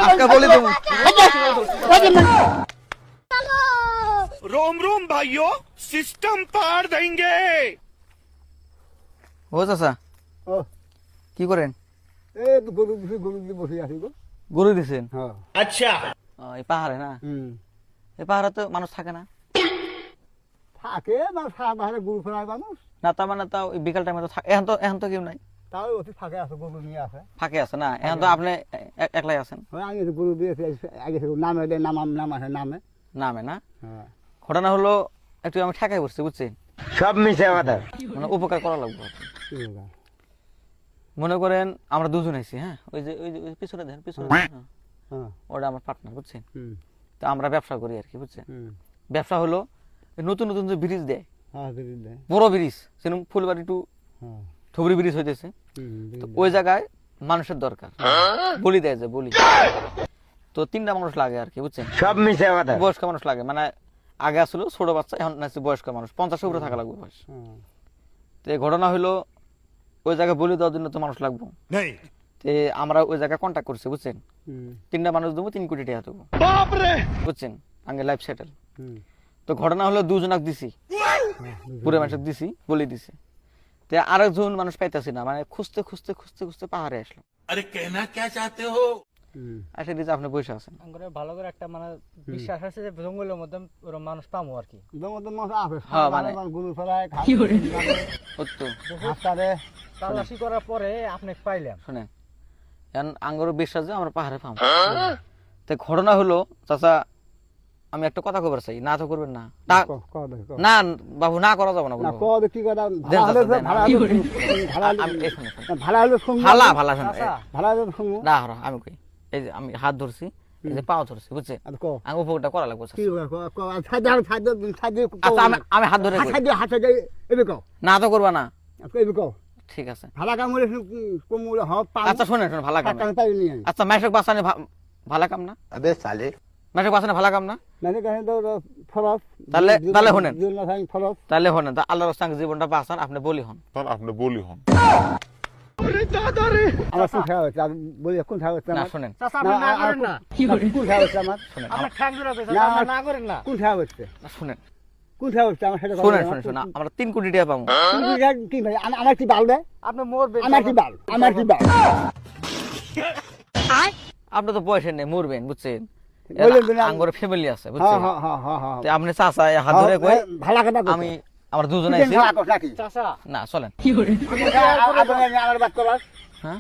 आपका बोले तुम रोम रोम भाइयों सिस्टम पार देंगे। ও চাচা ও কি করেন? এই তো গরু দিয়ে বসে আছি গো। গরু দিছেন? হ্যাঁ अच्छा এই পাহাড়ে না? এই পাহাড়ে তো মানুষ থাকে না। থাকে না সারা বাহারে গরু ফেরায় মানুষ, না তার মানে তাও ওই বিকাল টাইমে তো এখন তো কেউ নাই, তাও অতি ফাঁকে আছে, গরু নিয়ে আছে। ফাঁকে আছে না? এখন তো আপনি একলাই আছেন। আমি একটু গরু দিয়ে আগে থেকে নামে দেয়, নাম আছে নামে। নামে না? হ্যাঁ ঘটনা হলো একটু আমি ঠেকাই বসছি বুঝছি, সব মিশে কথা। মানে উপকার করা লাগবে। কি বলবো? মনে করেন আমরা দুজন আছি, হ্যাঁ ওই যে পিছনে দেন পিছনে দেন, হ্যাঁ। হ্যাঁ ওটা আমার পার্টনার বুঝছেন। হুম তো আমরা ব্যবসা করি আর কি বুঝছেন। হুম ব্যবসা হলো এই নতুন নতুন যে ব্রিজ দেয়, হ্যাঁ দিদি দেয়। বড় ব্রিজ, সেরকম ফুলবাড়ি টু হ্যাঁ ধুবড়ি ব্রিজ হইতেছে। তো ওই জায়গায় মানুষের দরকার, বলি দেয় যে বলি। তো 3টা মানুষ লাগে আর কি বুঝছেন, সব মিশে কথা। বয়স্ক মানুষ লাগে। মানে আগে আসলে ছোট বাচ্চা, এখন নাকি বয়স্ক মানুষ, 50 উপরে থাকা লাগবে বয়স। হ্যাঁ তো এই ঘটনা হইলো ওই জায়গায় বলি দেওয়ার জন্য তো মানুষ লাগবে। नहीं তো আমরা ওই জায়গায় কন্ট্যাক্ট করছি বুঝছেন। হুম 3টা মানুষ দেবো, 3 কোটি টাকা দেবো बाप रे বুঝছেন, আগে লাইফ সেটেল। হুম তো ঘটনা হলো 2 জনক দিছি, পুরো মানুষ দিছি, বলি দিছি। তো আরেকজন মানুষ পাইতেছি না, মানে খুঁজতে খুঁজতে খুঁজতে খুঁজতে পাহাড়ে আসলাম। अरे कहना क्या चाहते हो। হুম আসে দিয়েছে আপনি বসে আছেন। করে ভালো করে একটা মানে বিশ্বাস আছে যে জঙ্গলের মধ্যে ওরকম মানুষ পাবো আর কি। দমদম মাছ আছে, হ্যাঁ, মানে গরু ফেরায় সত্য। হাসপাতালে। তালাশি করার পরে আপনি পাইলাম। শুনেন, এখন আঙ্গরও বিশ্বাস যে আমরা পাহাড়ে পাবো। তো ঘটনা হলো চাচা, আমি একটা কথা কবার চাই, না তো করবেন না। না বাবু, না করা যাবে না না বলবো। কি কথা, দেন ভাড়া হলে চাচা, দেন। ভাড়া হলে আমি এই শুনুন, শুনুন। ভাড়া হলে শুনবো, ভালা ভালা শুনুন। ভাড়া হলে শুনবো। না হরো, আমি কই, এই যে আমি হাত ধরছি, এই যে পাও ধরছি বুঝছে, আর কো আমি উপকারটা করা লাগবে চাচা। কি সাইডে আচ্ছা আমি হাত ধরে কই। হাতে এবে কো না তো করবা না, এবে কো ঠিক আছে। ভাড়া কাম হলে কমলে হ পাঁচ আচ্ছা শুনেন শুনেন, ভালা কাম না। টাকা পাই নিয়ে আচ্ছা মেশক বাসানে ভালা কাম না? আবে সালে মেশক বাসানে ভালা কাম না? মানে কাছে তো ফরজ, তাহলে শুনেন, দুই না ফরজ। তাহলে হনেন, আল্লাহর সঙ্গে জীবনটা বাঁচান, আপনি বলি হন। আপনি বলি হন। আমার কোন খাওয়া হচ্ছে, আমি বলি কোন খাওয়া হচ্ছে না আমার, শুনেন, চাচা আপনি না করেন না। কোন খাওয়া হচ্ছে আমার, শুনেন, আপনার ঠ্যাং জোড়া পেয়েছে, না, আপনি না করেন না। কোন খাওয়া হচ্ছে, না, শুনেন কোন খাওয়া হচ্ছে আমার সাথে শুনেন শুনেন শুনেন, আমরা 3 কোটি টাকা পাবো। কি ভাই আমার কি বাল দেয়, আপনি মরবেন। আমার কি বাল, আমার কি বাল আপনি তো পয়সা নেই, মরবেন বুঝছেন। বললেন তো না। আঙ্গরে ফ্যামিলি আছে হ্যাঁ বুঝছেন। হ্যাঁ হ্যাঁ হ্যাঁ হ্যাঁ তো আপনি চাচা হাত ধরে কই, ভালো কথা আমি আমরা দুজনে আছি। নাকি চাচা না চলেন। আমার বাদ করার হ্যাঁ